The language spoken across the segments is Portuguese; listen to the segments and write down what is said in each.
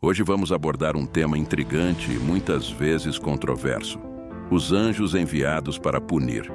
Hoje vamos abordar um tema intrigante e muitas vezes controverso: os anjos enviados para punir.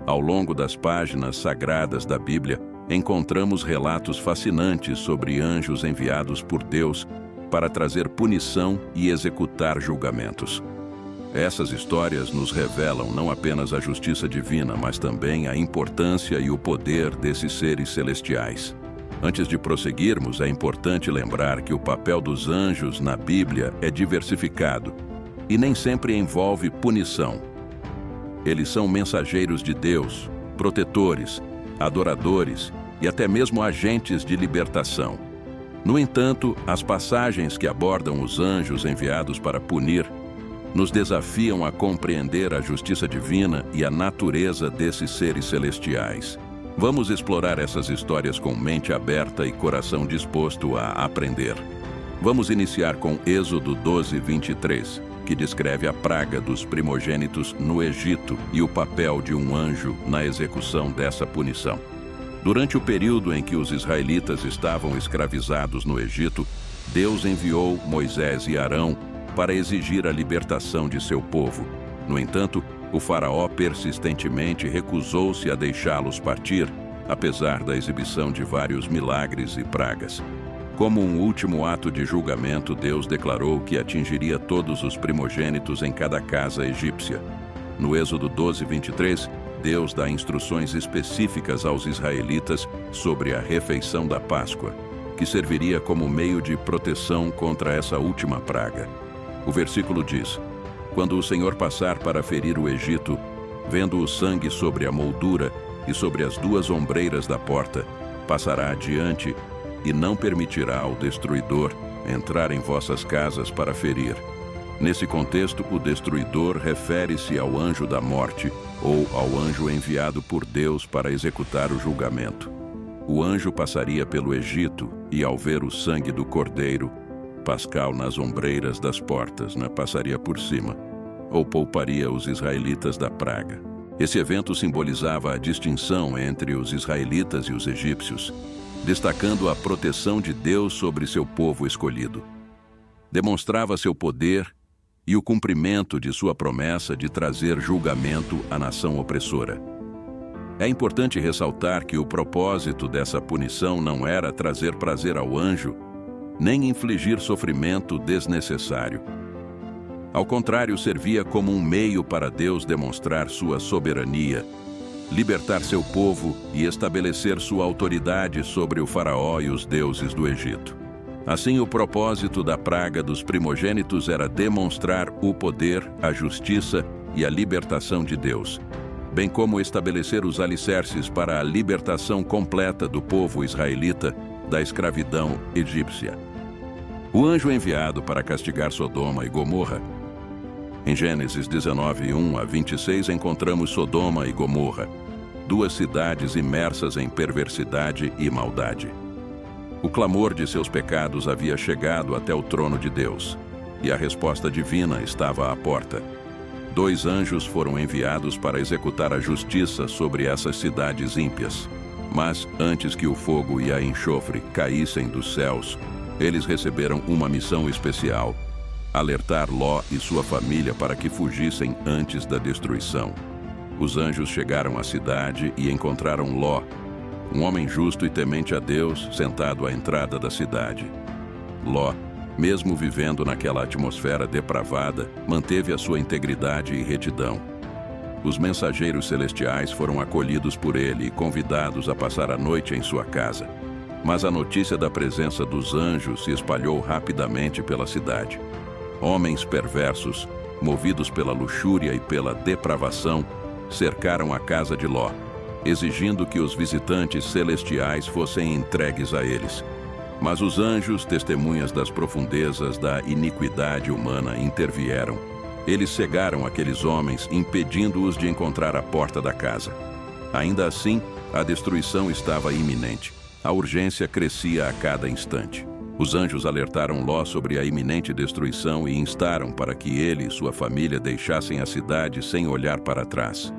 Ao longo das páginas sagradas da Bíblia, encontramos relatos fascinantes sobre anjos enviados por Deus para trazer punição e executar julgamentos. Essas histórias nos revelam não apenas a justiça divina, mas também a importância e o poder desses seres celestiais. Antes de prosseguirmos, é importante lembrar que o papel dos anjos na Bíblia é diversificado e nem sempre envolve punição. Eles são mensageiros de Deus, protetores, adoradores e até mesmo agentes de libertação. No entanto, as passagens que abordam os anjos enviados para punir nos desafiam a compreender a justiça divina e a natureza desses seres celestiais. Vamos explorar essas histórias com mente aberta e coração disposto a aprender. Vamos iniciar com Êxodo 12:23, que descreve a praga dos primogênitos no Egito e o papel de um anjo na execução dessa punição. Durante o período em que os israelitas estavam escravizados no Egito, Deus enviou Moisés e Arão para exigir a libertação de seu povo. No entanto, o faraó persistentemente recusou-se a deixá-los partir, apesar da exibição de vários milagres e pragas. Como um último ato de julgamento, Deus declarou que atingiria todos os primogênitos em cada casa egípcia. No Êxodo 12:23, Deus dá instruções específicas aos israelitas sobre a refeição da Páscoa, que serviria como meio de proteção contra essa última praga. O versículo diz: "Quando o Senhor passar para ferir o Egito, vendo o sangue sobre a moldura e sobre as duas ombreiras da porta, passará adiante e não permitirá ao destruidor entrar em vossas casas para ferir." Nesse contexto, o destruidor refere-se ao anjo da morte ou ao anjo enviado por Deus para executar o julgamento. O anjo passaria pelo Egito e, ao ver o sangue do cordeiro pascal nas ombreiras das portas, passaria por cima, ou pouparia os israelitas da praga. Esse evento simbolizava a distinção entre os israelitas e os egípcios, destacando a proteção de Deus sobre seu povo escolhido. Demonstrava seu poder e o cumprimento de sua promessa de trazer julgamento à nação opressora. É importante ressaltar que o propósito dessa punição não era trazer prazer ao anjo, nem infligir sofrimento desnecessário. Ao contrário, servia como um meio para Deus demonstrar sua soberania, libertar seu povo e estabelecer sua autoridade sobre o faraó e os deuses do Egito. Assim, o propósito da praga dos primogênitos era demonstrar o poder, a justiça e a libertação de Deus, bem como estabelecer os alicerces para a libertação completa do povo israelita da escravidão egípcia. O anjo enviado para castigar Sodoma e Gomorra. Em Gênesis 19:1-26 encontramos Sodoma e Gomorra, duas cidades imersas em perversidade e maldade. O clamor de seus pecados havia chegado até o trono de Deus, e a resposta divina estava à porta. 2 anjos foram enviados para executar a justiça sobre essas cidades ímpias. Mas, antes que o fogo e a enxofre caíssem dos céus, eles receberam uma missão especial: alertar Ló e sua família para que fugissem antes da destruição. Os anjos chegaram à cidade e encontraram Ló, um homem justo e temente a Deus, sentado à entrada da cidade. Ló, mesmo vivendo naquela atmosfera depravada, manteve a sua integridade e retidão. Os mensageiros celestiais foram acolhidos por ele e convidados a passar a noite em sua casa. Mas a notícia da presença dos anjos se espalhou rapidamente pela cidade. Homens perversos, movidos pela luxúria e pela depravação, cercaram a casa de Ló, exigindo que os visitantes celestiais fossem entregues a eles. Mas os anjos, testemunhas das profundezas da iniquidade humana, intervieram. Eles cegaram aqueles homens, impedindo-os de encontrar a porta da casa. Ainda assim, a destruição estava iminente. A urgência crescia a cada instante. Os anjos alertaram Ló sobre a iminente destruição e instaram para que ele e sua família deixassem a cidade sem olhar para trás.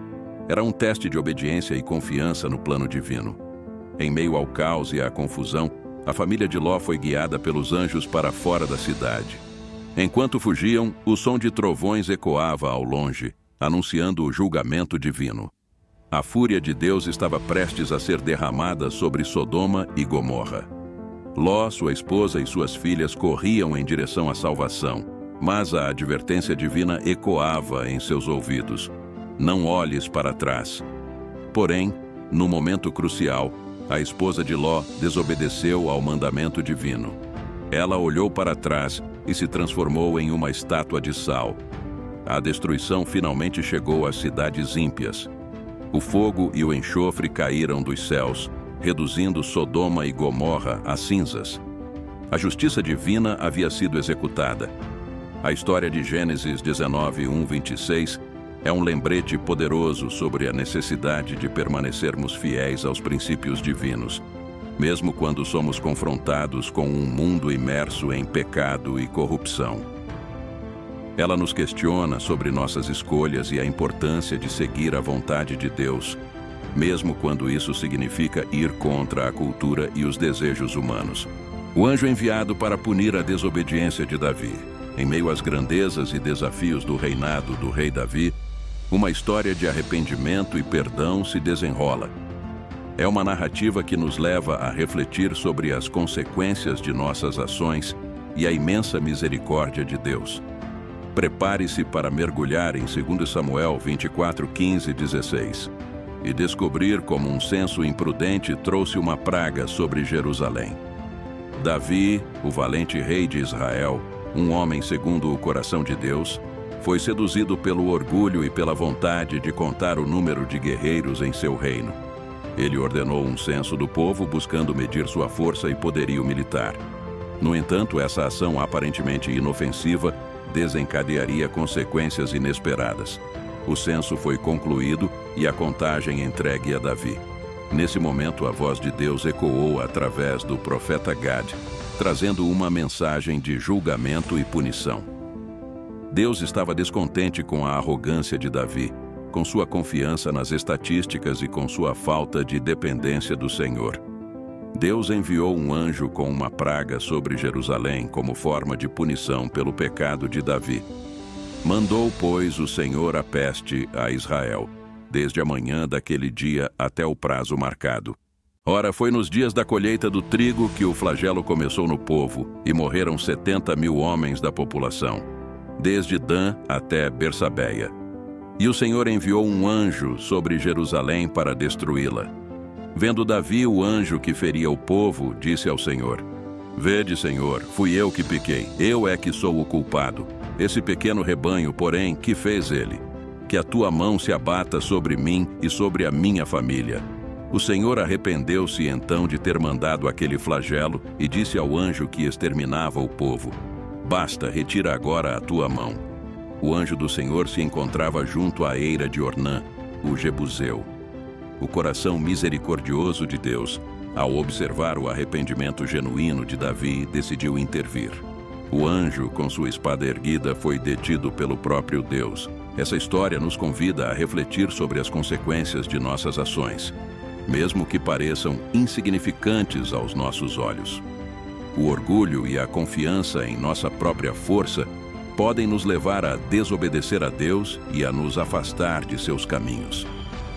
Era um teste de obediência e confiança no plano divino. Em meio ao caos e à confusão, A família de Ló foi guiada pelos anjos para fora da cidade. Enquanto fugiam, o som de trovões ecoava ao longe, anunciando o julgamento divino. A fúria de Deus estava prestes a ser derramada sobre Sodoma e Gomorra. Ló, sua esposa e suas filhas corriam em direção à salvação, mas a advertência divina ecoava em seus ouvidos: não olhes para trás. Porém, no momento crucial, a esposa de Ló desobedeceu ao mandamento divino. Ela olhou para trás e se transformou em uma estátua de sal. A destruição finalmente chegou às cidades ímpias. O fogo e o enxofre caíram dos céus, reduzindo Sodoma e Gomorra a cinzas. A justiça divina havia sido executada. A história de Gênesis 19, 1-26 é um lembrete poderoso sobre a necessidade de permanecermos fiéis aos princípios divinos, mesmo quando somos confrontados com um mundo imerso em pecado e corrupção. Ela nos questiona sobre nossas escolhas e a importância de seguir a vontade de Deus, mesmo quando isso significa ir contra a cultura e os desejos humanos. O anjo enviado para punir a desobediência de Davi. Em meio às grandezas e desafios do reinado do rei Davi, uma história de arrependimento e perdão se desenrola. É uma narrativa que nos leva a refletir sobre as consequências de nossas ações e a imensa misericórdia de Deus. Prepare-se para mergulhar em 2 Samuel 24, 15 e 16 e descobrir como um censo imprudente trouxe uma praga sobre Jerusalém. Davi, o valente rei de Israel, um homem segundo o coração de Deus, foi seduzido pelo orgulho e pela vontade de contar o número de guerreiros em seu reino. Ele ordenou um censo do povo buscando medir sua força e poderio militar. No entanto, essa ação aparentemente inofensiva desencadearia consequências inesperadas. O censo foi concluído e a contagem entregue a Davi. Nesse momento, a voz de Deus ecoou através do profeta Gad, trazendo uma mensagem de julgamento e punição. Deus estava descontente com a arrogância de Davi, com sua confiança nas estatísticas e com sua falta de dependência do Senhor. Deus enviou um anjo com uma praga sobre Jerusalém como forma de punição pelo pecado de Davi. Mandou, pois, o Senhor a peste a Israel, desde a manhã daquele dia até o prazo marcado. Ora, foi nos dias da colheita do trigo que o flagelo começou no povo, e morreram 70.000 homens da população, desde Dan até Bersabeia. E o Senhor enviou um anjo sobre Jerusalém para destruí-la. Vendo Davi o anjo que feria o povo, disse ao Senhor: Vede, Senhor, fui eu que pequei, eu é que sou o culpado. Esse pequeno rebanho, porém, que fez ele? Que a tua mão se abata sobre mim e sobre a minha família. O Senhor arrependeu-se então de ter mandado aquele flagelo e disse ao anjo que exterminava o povo: Basta, retira agora a tua mão. O anjo do Senhor se encontrava junto à eira de Ornã, o Jebuseu. O coração misericordioso de Deus, ao observar o arrependimento genuíno de Davi, decidiu intervir. O anjo, com sua espada erguida, foi detido pelo próprio Deus. Essa história nos convida a refletir sobre as consequências de nossas ações, mesmo que pareçam insignificantes aos nossos olhos. O orgulho e a confiança em nossa própria força podem nos levar a desobedecer a Deus e a nos afastar de seus caminhos.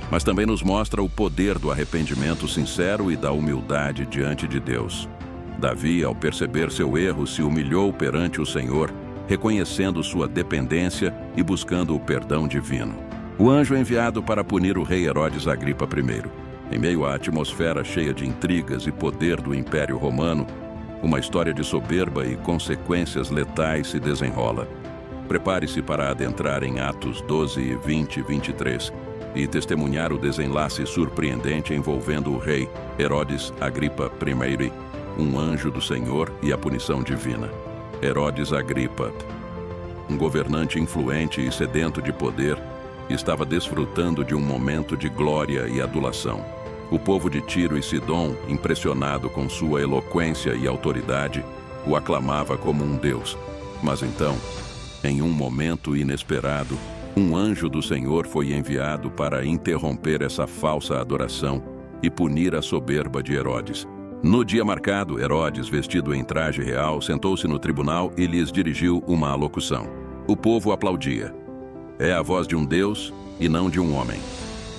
Mas também nos mostra o poder do arrependimento sincero e da humildade diante de Deus. Davi, ao perceber seu erro, se humilhou perante o Senhor, reconhecendo sua dependência e buscando o perdão divino. O anjo enviado para punir o rei Herodes Agripa I. Em meio à atmosfera cheia de intrigas e poder do Império Romano, uma história de soberba e consequências letais se desenrola. Prepare-se para adentrar em Atos 12, 20 e 23 e testemunhar o desenlace surpreendente envolvendo o rei Herodes Agripa I, um anjo do Senhor e a punição divina. Herodes Agripa, um governante influente e sedento de poder, estava desfrutando de um momento de glória e adulação. O povo de Tiro e Sidom, impressionado com sua eloquência e autoridade, o aclamava como um deus. Mas então, em um momento inesperado, um anjo do Senhor foi enviado para interromper essa falsa adoração e punir a soberba de Herodes. No dia marcado, Herodes, vestido em traje real, sentou-se no tribunal e lhes dirigiu uma alocução. O povo aplaudia. É a voz de um Deus e não de um homem.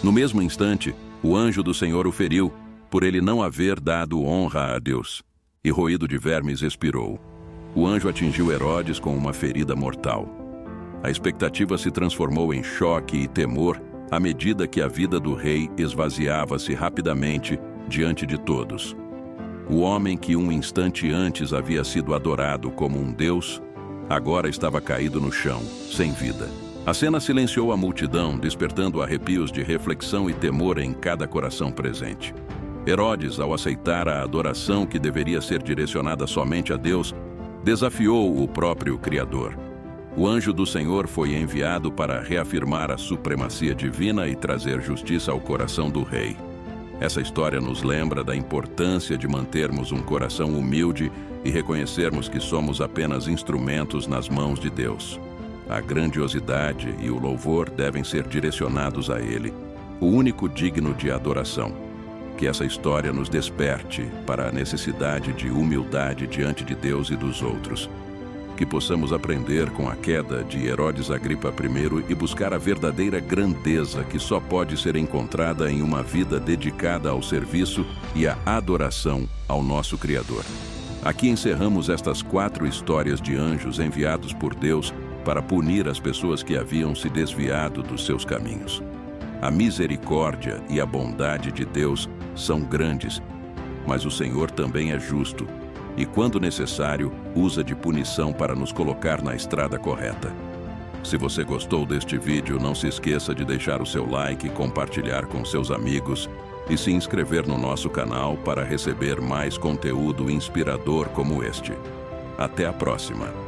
No mesmo instante, o anjo do Senhor o feriu, por ele não haver dado honra a Deus, e roído de vermes expirou. O anjo atingiu Herodes com uma ferida mortal. A expectativa se transformou em choque e temor à medida que a vida do rei esvaziava-se rapidamente diante de todos. O homem que um instante antes havia sido adorado como um deus, agora estava caído no chão, sem vida. A cena silenciou a multidão, despertando arrepios de reflexão e temor em cada coração presente. Herodes, ao aceitar a adoração que deveria ser direcionada somente a Deus, desafiou o próprio Criador. O anjo do Senhor foi enviado para reafirmar a supremacia divina e trazer justiça ao coração do rei. Essa história nos lembra da importância de mantermos um coração humilde e reconhecermos que somos apenas instrumentos nas mãos de Deus. A grandiosidade e o louvor devem ser direcionados a Ele, o único digno de adoração. Que essa história nos desperte para a necessidade de humildade diante de Deus e dos outros. Que possamos aprender com a queda de Herodes Agripa I e buscar a verdadeira grandeza que só pode ser encontrada em uma vida dedicada ao serviço e à adoração ao nosso Criador. Aqui encerramos estas 4 histórias de anjos enviados por Deus para punir as pessoas que haviam se desviado dos seus caminhos. A misericórdia e a bondade de Deus são grandes, mas o Senhor também é justo e, quando necessário, usa de punição para nos colocar na estrada correta. Se você gostou deste vídeo, não se esqueça de deixar o seu like, compartilhar com seus amigos e se inscrever no nosso canal para receber mais conteúdo inspirador como este. Até a próxima!